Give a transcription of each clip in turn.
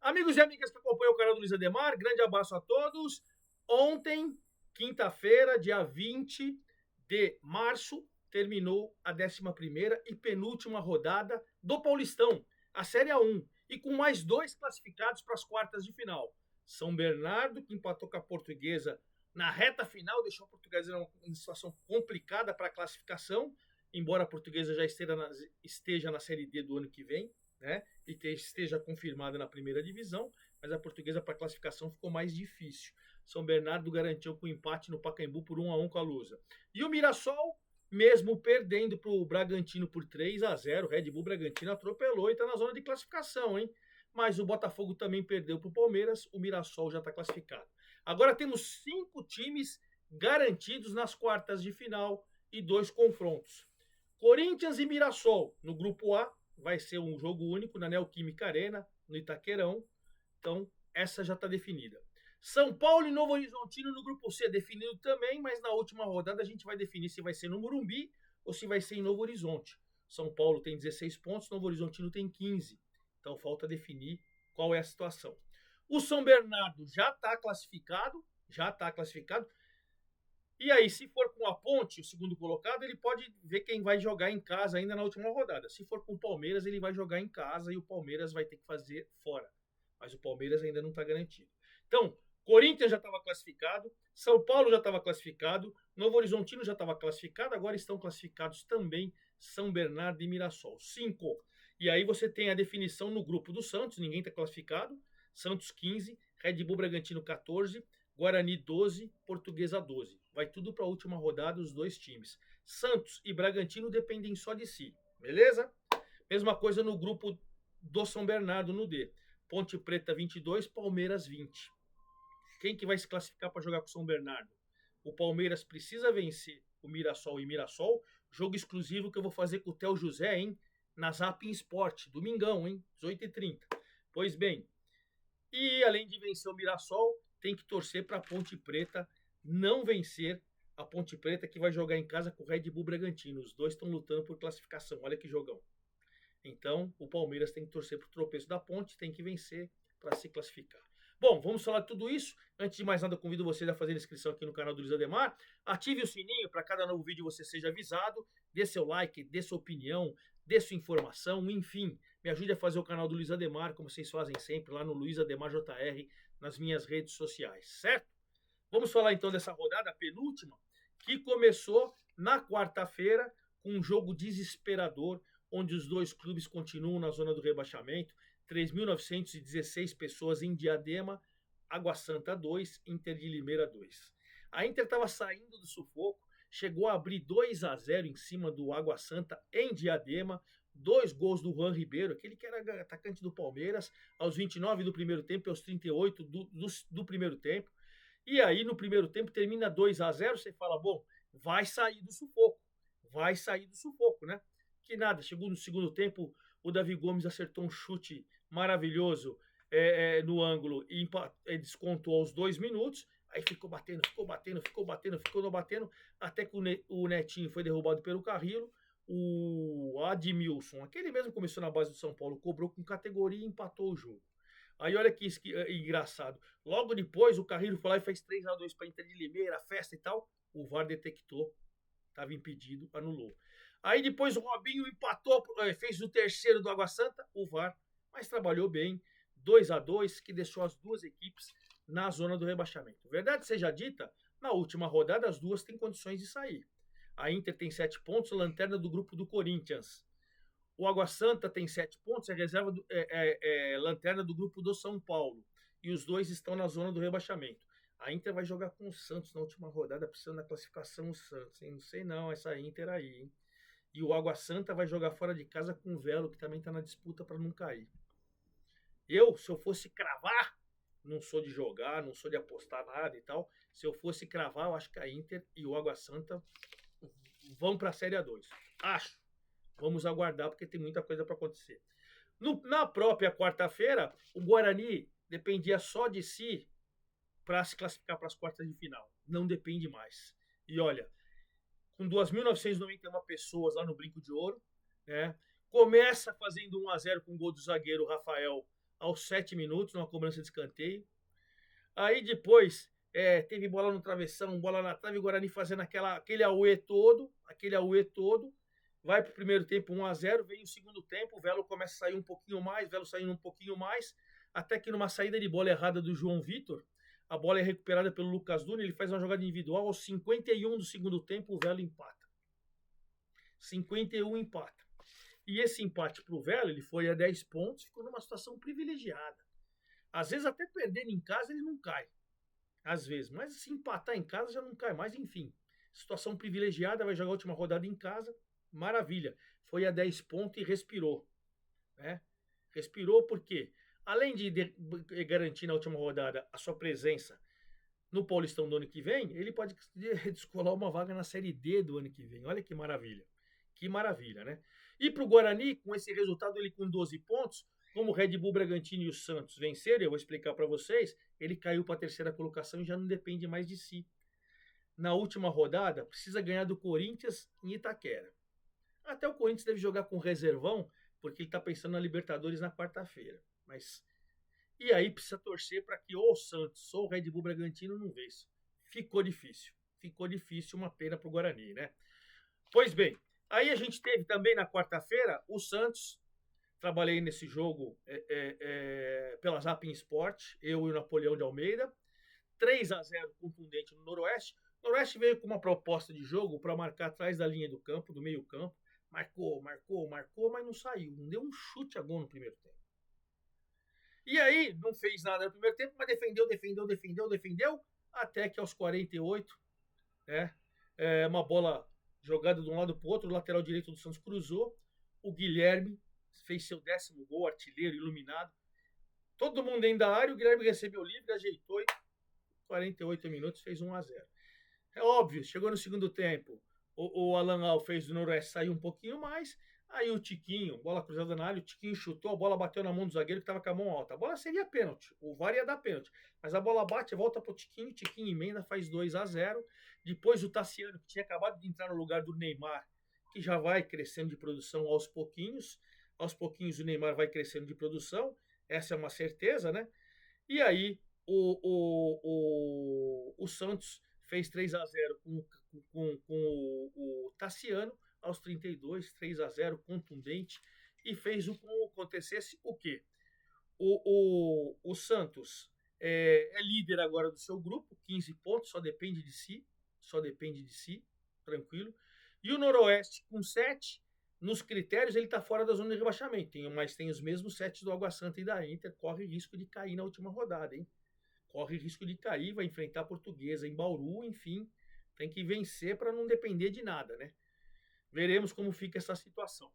Amigos e amigas que acompanham o canal do Luiz Ademar, grande abraço a todos. Ontem, quinta-feira, dia 20 de março, terminou a 11ª e penúltima rodada do Paulistão, a Série A1, e com mais 2 classificados para as quartas de final. São Bernardo, que empatou com a Portuguesa na reta final, deixou a Portuguesa em situação complicada para a classificação, embora a Portuguesa já esteja na Série D do ano que vem, né, e esteja confirmada na primeira divisão, mas a Portuguesa para a classificação ficou mais difícil. São Bernardo garantiu com empate no Pacaembu por 1-1 com a Lusa. E o Mirassol, mesmo perdendo para o Bragantino por 3-0, Red Bull Bragantino atropelou e está na zona de classificação, hein? Mas o Botafogo também perdeu para o Palmeiras, o Mirassol já está classificado. Agora temos 5 times garantidos nas quartas de final e 2 confrontos. Corinthians e Mirassol no grupo A, vai ser um jogo único na Neoquímica Arena, no Itaquerão. Então, essa já está definida. São Paulo e Novo Horizontino no grupo C, definido também, mas na última rodada a gente vai definir se vai ser no Morumbi ou se vai ser em Novo Horizonte. São Paulo tem 16 pontos, Novo Horizontino tem 15. Então, falta definir qual é a situação. O São Bernardo já está classificado, E aí, se for com a Ponte, o segundo colocado, ele pode ver quem vai jogar em casa ainda na última rodada. Se for com o Palmeiras, ele vai jogar em casa e o Palmeiras vai ter que fazer fora. Mas o Palmeiras ainda não está garantido. Então, Corinthians já estava classificado, São Paulo já estava classificado, Novo Horizontino já estava classificado, agora estão classificados também São Bernardo e Mirassol. 5. E aí você tem a definição no grupo do Santos, ninguém está classificado. Santos 15, Red Bull Bragantino 14, Guarani 12, Portuguesa 12. Vai tudo para a última rodada, os 2 times. Santos e Bragantino dependem só de si, beleza? Mesma coisa no grupo do São Bernardo, no D. Ponte Preta 22, Palmeiras 20. Quem que vai se classificar para jogar com o São Bernardo? O Palmeiras precisa vencer o Mirassol e Mirassol. Jogo exclusivo que eu vou fazer com o Theo José, hein? Na Zapping Sport, domingão, hein? 18h30. Pois bem, e além de vencer o Mirassol, tem que torcer para a Ponte Preta não vencer a Ponte Preta, que vai jogar em casa com o Red Bull Bragantino. Os 2 estão lutando por classificação. Olha que jogão. Então, o Palmeiras tem que torcer para o tropeço da Ponte, tem que vencer para se classificar. Bom, vamos falar de tudo isso. Antes de mais nada, eu convido você a fazer inscrição aqui no canal do Luiz Ademar. Ative o sininho para cada novo vídeo você seja avisado. Dê seu like, dê sua opinião, dê sua informação, enfim. Me ajude a fazer o canal do Luiz Ademar, como vocês fazem sempre, lá no Luiz Ademar JR, nas minhas redes sociais, certo? Vamos falar então dessa rodada, a penúltima, que começou na quarta-feira com um jogo desesperador, onde os 2 clubes continuam na zona do rebaixamento. 3.916 pessoas em Diadema, Água Santa 2, Inter de Limeira 2. A Inter estava saindo do sufoco, chegou a abrir 2-0 em cima do Água Santa em Diadema, 2 gols do Juan Ribeiro, aquele que era atacante do Palmeiras, aos 29 do primeiro tempo e aos 38 do primeiro tempo. E aí, no primeiro tempo, termina 2-0, você fala, bom, vai sair do sufoco, né? Que nada, chegou no segundo tempo, o Davi Gomes acertou um chute maravilhoso no ângulo e descontou aos 2 minutos. Aí ficou batendo, até que o Netinho foi derrubado pelo Carrillo. O Admilson, aquele mesmo que começou na base do São Paulo, cobrou com categoria e empatou o jogo. Aí olha que engraçado. Logo depois, o Carrillo foi lá e fez 3-2 para Inter de Limeira, festa e tal. O VAR detectou, estava impedido, anulou. Aí depois o Robinho empatou, fez o terceiro do Água Santa, o VAR, mas trabalhou bem, 2-2, que deixou as 2 equipes na zona do rebaixamento. Verdade seja dita, na última rodada as 2 têm condições de sair. A Inter tem 7 pontos, lanterna do grupo do Corinthians. O Água Santa tem 7 pontos, é reserva lanterna do grupo do São Paulo. E os 2 estão na zona do rebaixamento. A Inter vai jogar com o Santos na última rodada, precisando da classificação o Santos. Hein? Não sei não, essa Inter aí, hein? E o Água Santa vai jogar fora de casa com o Velo, que também está na disputa para não cair. Se eu fosse cravar, não sou de jogar, não sou de apostar nada e tal. Se eu fosse cravar, eu acho que a Inter e o Água Santa vão para a Série A2. Acho. Vamos aguardar, porque tem muita coisa para acontecer. Na própria quarta-feira, o Guarani dependia só de si para se classificar para as quartas de final. Não depende mais. E olha, com 2.991 pessoas lá no Brinco de Ouro, né? Começa fazendo 1-0 com o gol do zagueiro Rafael aos 7 minutos, numa cobrança de escanteio. Aí depois teve bola no travessão, bola na trave, o Guarani fazendo aquele auê todo, vai para o primeiro tempo 1-0, vem o segundo tempo, o Velo começa a sair um pouquinho mais, Velo saindo um pouquinho mais, até que numa saída de bola errada do João Vitor, a bola é recuperada pelo Lucas Duni, ele faz uma jogada individual, aos 51 do segundo tempo, o Velo empata. 51 empata. E esse empate para o Velo, ele foi a 10 pontos, ficou numa situação privilegiada. Às vezes até perdendo em casa ele não cai. Às vezes, mas se empatar em casa já não cai mais, enfim. Situação privilegiada, vai jogar a última rodada em casa, maravilha. Foi a 10 pontos e respirou. Né? Respirou porque, além de garantir na última rodada a sua presença no Paulistão do ano que vem, ele pode descolar uma vaga na Série D do ano que vem. Olha que maravilha. Que maravilha, né? E para o Guarani, com esse resultado, ele com 12 pontos, como o Red Bull Bragantino e o Santos venceram, eu vou explicar para vocês, ele caiu para a terceira colocação e já não depende mais de si. Na última rodada, precisa ganhar do Corinthians em Itaquera. Até o Corinthians deve jogar com reservão, porque ele está pensando na Libertadores na quarta-feira. Mas e aí precisa torcer para que ou o Santos ou o Red Bull Bragantino não vença. Ficou difícil, uma pena para o Guarani, né? Pois bem, aí a gente teve também na quarta-feira o Santos. Trabalhei nesse jogo pela Zapping Sport, eu e o Napoleão de Almeida. 3-0 contundente no Noroeste. O Noroeste veio com uma proposta de jogo para marcar atrás da linha do campo, do meio campo. Marcou, mas não saiu. Não deu um chute a gol no primeiro tempo. E aí, não fez nada no primeiro tempo, mas defendeu, até que aos 48, né, uma bola jogada de um lado para o outro, o lateral direito do Santos cruzou, o Guilherme fez seu 10º gol, artilheiro, iluminado. Todo mundo dentro da área, o Guilherme recebeu livre, ajeitou e 48 minutos fez 1-0. É óbvio, chegou no segundo tempo, o Alan Al fez do Noroeste sair um pouquinho mais, aí o Tiquinho, bola cruzada na área, o Tiquinho chutou, a bola bateu na mão do zagueiro que estava com a mão alta. A bola seria pênalti, o VAR ia dar pênalti, mas a bola bate, volta para o Tiquinho emenda, faz 2-0. Depois o Tassiano, que tinha acabado de entrar no lugar do Neymar, que já vai crescendo de produção aos pouquinhos o Neymar vai crescendo de produção, essa é uma certeza, né? E aí o Santos fez 3-0 com o Tassiano aos 32, 3-0, contundente, e fez com que acontecesse o quê? O Santos é líder agora do seu grupo, 15 pontos, só depende de si, tranquilo. E o Noroeste com 7, nos critérios ele está fora da zona de rebaixamento, mas tem os mesmos 7 do Água Santa e da Inter, corre risco de cair na última rodada, hein? Corre risco de cair, vai enfrentar a Portuguesa em Bauru, enfim, tem que vencer para não depender de nada, né? Veremos como fica essa situação.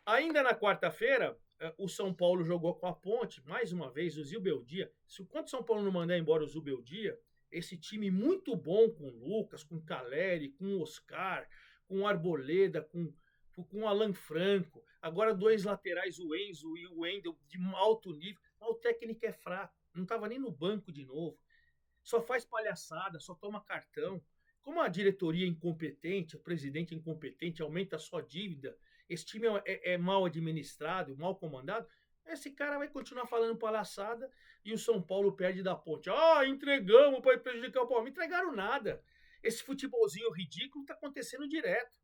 Ainda na quarta-feira, o São Paulo jogou com a Ponte, mais uma vez, o Zubeldia. Enquanto o São Paulo não mandar embora o Zubeldia, esse time muito bom com o Lucas, com o Caleri, com o Oscar, com o Arboleda, com o Alan Franco, agora 2 laterais, o Enzo e o Wendel, de alto nível, mas o técnico é fraco, não estava nem no banco de novo, só faz palhaçada, só toma cartão. Como a diretoria é incompetente, o presidente é incompetente, aumenta a sua dívida, esse time é mal administrado, mal comandado, esse cara vai continuar falando palhaçada e o São Paulo perde da Ponte. Entregamos para prejudicar o Palmeiras. Não entregaram nada. Esse futebolzinho ridículo está acontecendo direto,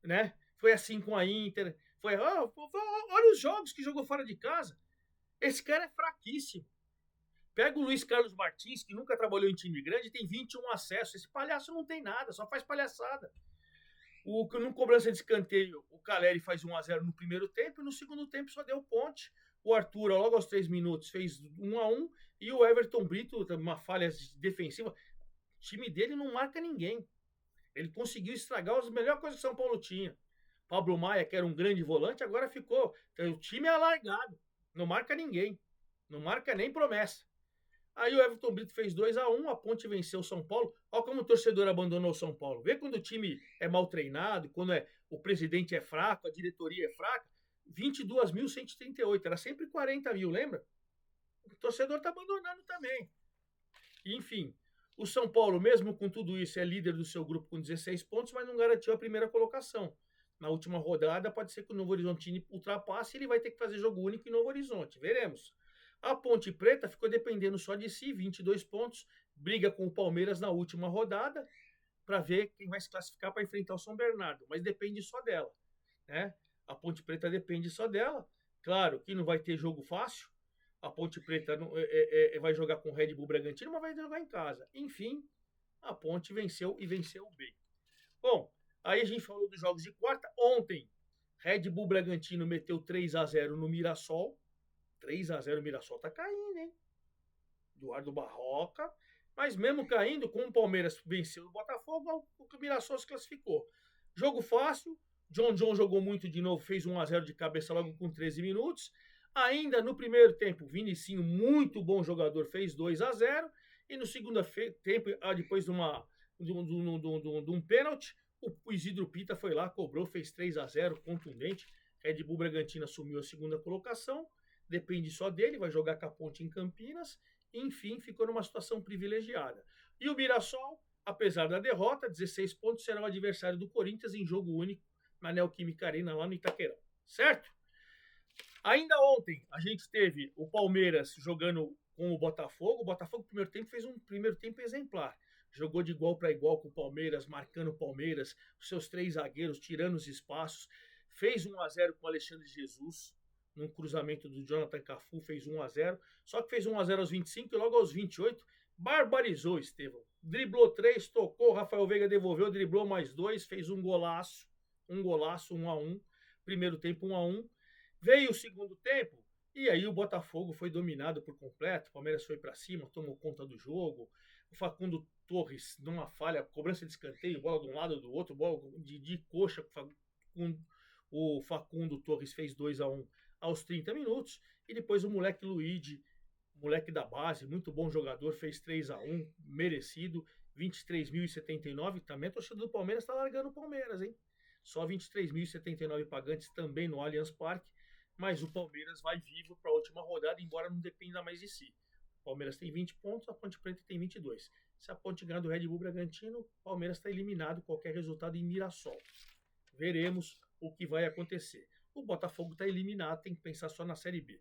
né? Foi assim com a Inter. Olha os jogos que jogou fora de casa. Esse cara é fraquíssimo. Pega o Luiz Carlos Martins, que nunca trabalhou em time grande, tem 21 acessos. Esse palhaço não tem nada, só faz palhaçada. No cobrança de escanteio, o Caleri faz 1-0 no primeiro tempo e no segundo tempo só deu Ponte. O Arthur, logo aos 3 minutos, fez 1-1 e o Everton Brito, uma falha defensiva. O time dele não marca ninguém. Ele conseguiu estragar as melhores coisas que o São Paulo tinha. Pablo Maia, que era um grande volante, agora ficou. O time é alargado. Não marca ninguém. Não marca nem promessa. Aí o Everton Brito fez 2-1, a Ponte venceu o São Paulo. Olha como o torcedor abandonou o São Paulo. Vê quando o time é mal treinado, quando o presidente é fraco, a diretoria é fraca. 22.138, era sempre 40 mil, lembra? O torcedor está abandonando também. Enfim, o São Paulo, mesmo com tudo isso, é líder do seu grupo com 16 pontos, mas não garantiu a primeira colocação. na última rodada, pode ser que o Novo Horizontino ultrapasse e ele vai ter que fazer jogo único em Novo Horizonte. Veremos. A Ponte Preta ficou dependendo só de si, 22 pontos, briga com o Palmeiras na última rodada, para ver quem vai se classificar para enfrentar o São Bernardo, mas depende só dela, né? A Ponte Preta depende só dela. Claro que não vai ter jogo fácil. A Ponte Preta vai jogar com o Red Bull Bragantino, mas vai jogar em casa. Enfim, a Ponte venceu e venceu bem. Bom, aí a gente falou dos jogos de quarta. Ontem, Red Bull Bragantino meteu 3-0 no Mirassol. 3-0 o Mirassol tá caindo, hein? Eduardo Barroca. Mas mesmo caindo, com o Palmeiras venceu o Botafogo, o Mirassol se classificou. Jogo fácil. John jogou muito de novo, fez 1-0 de cabeça logo com 13 minutos. Ainda no primeiro tempo, Vinicinho, muito bom jogador, fez 2-0. E no segundo tempo, depois de um pênalti, o Isidro Pita foi lá, cobrou, fez 3-0, contundente. Red Bull Bragantino assumiu a segunda colocação. Depende só dele, vai jogar com a Ponte em Campinas. Enfim, ficou numa situação privilegiada. E o Mirassol, apesar da derrota, 16 pontos, será o adversário do Corinthians em jogo único na Neoquímica Arena, lá no Itaquerão. Certo? Ainda ontem, a gente teve o Palmeiras jogando com o Botafogo. O Botafogo, no primeiro tempo, fez um primeiro tempo exemplar. Jogou de igual para igual com o Palmeiras, marcando o Palmeiras, os seus 3 zagueiros, tirando os espaços. Fez 1-0 com o Alexandre Jesus, num cruzamento do Jonathan Cafu, fez 1-0. Só que fez 1-0 aos 25 e logo aos 28, barbarizou Estevão. Driblou 3, tocou, Rafael Veiga devolveu, driblou mais 2, fez um golaço, 1-1. Primeiro tempo 1-1. Veio o segundo tempo, e aí o Botafogo foi dominado por completo. O Palmeiras foi para cima, tomou conta do jogo. O Facundo Torres, numa falha, cobrança de escanteio, bola de um lado ou do outro, bola de coxa. O Facundo Torres fez 2-1 aos 30 minutos. E depois o moleque Luigi, moleque da base, muito bom jogador, fez 3-1, merecido, 23.079. Também a torcida do Palmeiras está largando o Palmeiras, hein? Só 23.079 pagantes também no Allianz Parque. Mas o Palmeiras vai vivo para a última rodada, embora não dependa mais de si. O Palmeiras tem 20 pontos, a Ponte Preta tem 22. Se a Ponte ganhar do Red Bull Bragantino, o Palmeiras está eliminado, qualquer resultado em Mirassol. Veremos o que vai acontecer. O Botafogo está eliminado, tem que pensar só na Série B.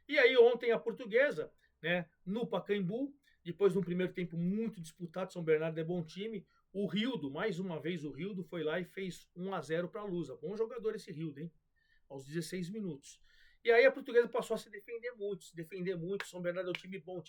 E aí ontem a Portuguesa, né, no Pacaembu, depois de um primeiro tempo muito disputado, São Bernardo é bom time, o Rildo, mais uma vez o Rildo, foi lá e fez 1-0 para a Lusa. Bom jogador esse Rildo, hein? Aos 16 minutos. E aí a Portuguesa passou a se defender muito. São Bernardo é um time bom,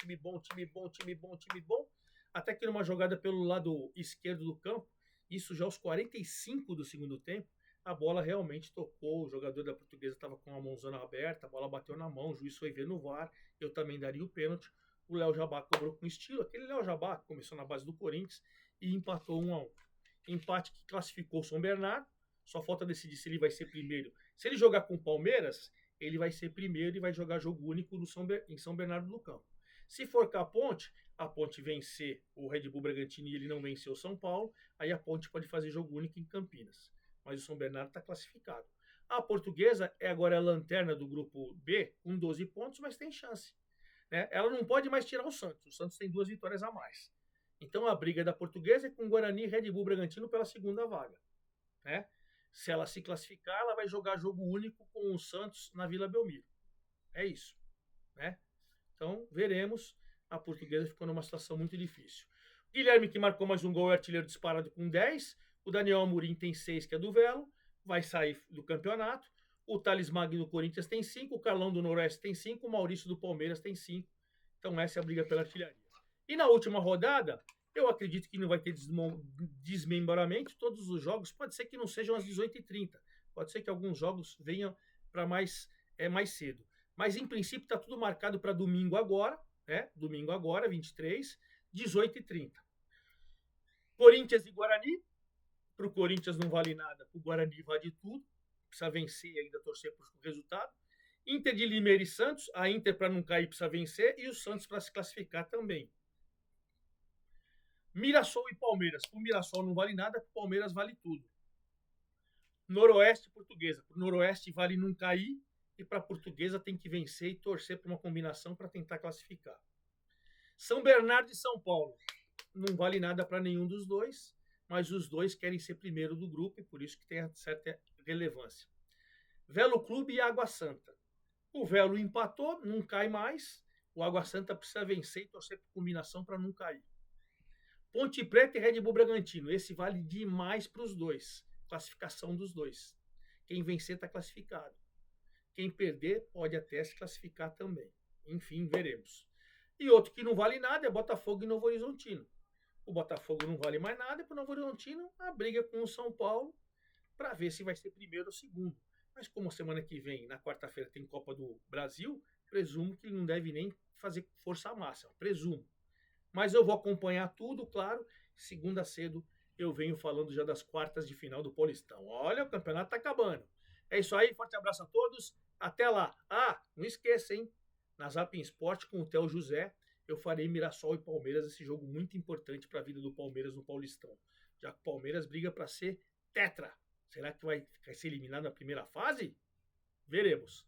até que numa jogada pelo lado esquerdo do campo, isso já aos 45 do segundo tempo, a bola realmente tocou, o jogador da Portuguesa estava com a mãozona aberta, a bola bateu na mão, o juiz foi ver no VAR, eu também daria o pênalti, o Léo Jabá cobrou com estilo, aquele Léo Jabá que começou na base do Corinthians e empatou 1-1. Empate que classificou o São Bernardo, só falta decidir se ele vai ser primeiro. Se ele jogar com o Palmeiras, ele vai ser primeiro e vai jogar jogo único em São Bernardo do Campo. Se for com a Ponte vencer o Red Bull Bragantino e ele não vencer o São Paulo, aí a Ponte pode fazer jogo único em Campinas. Mas o São Bernardo está classificado. A Portuguesa é agora a lanterna do grupo B, com 12 pontos, mas tem chance. Né? Ela não pode mais tirar o Santos. O Santos tem 2 vitórias a mais. Então a briga da Portuguesa é com o Guarani e Red Bull Bragantino pela segunda vaga. Né? Se ela se classificar, ela vai jogar jogo único com o Santos na Vila Belmiro. É isso. Né? Então, veremos. A Portuguesa ficou numa situação muito difícil. O Guilherme, que marcou mais um gol, é artilheiro disparado com 10. O Daniel Amorim tem 6, que é do Velo. Vai sair do campeonato. O Thales Magno do Corinthians tem 5. O Carlão do Noroeste tem 5. O Maurício do Palmeiras tem 5. Então, essa é a briga pela artilharia. E na última rodada, eu acredito que não vai ter desmembramento. Todos os jogos, pode ser que não sejam às 18h30. Pode ser que alguns jogos venham para mais cedo. Mas, em princípio, está tudo marcado para domingo agora. Né? Domingo agora, 23, 18h30. Corinthians e Guarani. Para o Corinthians não vale nada. Para o Guarani vale tudo. Precisa vencer e ainda torcer por resultado. Inter de Limeira e Santos. A Inter, para não cair, precisa vencer. E o Santos para se classificar também. Mirassol e Palmeiras. Para o Mirassol não vale nada, para o Palmeiras vale tudo. Noroeste e Portuguesa. Para o Noroeste vale não cair e para a Portuguesa tem que vencer e torcer para uma combinação para tentar classificar. São Bernardo e São Paulo. Não vale nada para nenhum dos dois, mas os dois querem ser primeiro do grupo e por isso que tem relevância. Velo Clube e Água Santa. O Velo empatou, não cai mais. O Água Santa precisa vencer e torcer por combinação para não cair. Ponte Preta e Red Bull Bragantino. Esse vale demais para os dois. Classificação dos dois. Quem vencer está classificado. Quem perder pode até se classificar também. Enfim, veremos. E outro que não vale nada é Botafogo e Novo Horizontino. O Botafogo não vale mais nada, e para o Novo Horizontino a briga com o São Paulo para ver se vai ser primeiro ou segundo. Mas como semana que vem, na quarta-feira, tem Copa do Brasil, presumo que ele não deve nem fazer força máxima. Presumo. Mas eu vou acompanhar tudo, claro. Segunda cedo eu venho falando já das quartas de final do Paulistão. Olha, o campeonato tá acabando. É isso aí, forte abraço a todos. Até lá. Ah, não esqueça, hein? Na Zapping Sport com o Theo José, eu farei Mirassol e Palmeiras, esse jogo muito importante para a vida do Palmeiras no Paulistão. Já que o Palmeiras briga para ser tetra. Será que vai ser eliminado na primeira fase? Veremos.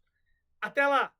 Até lá!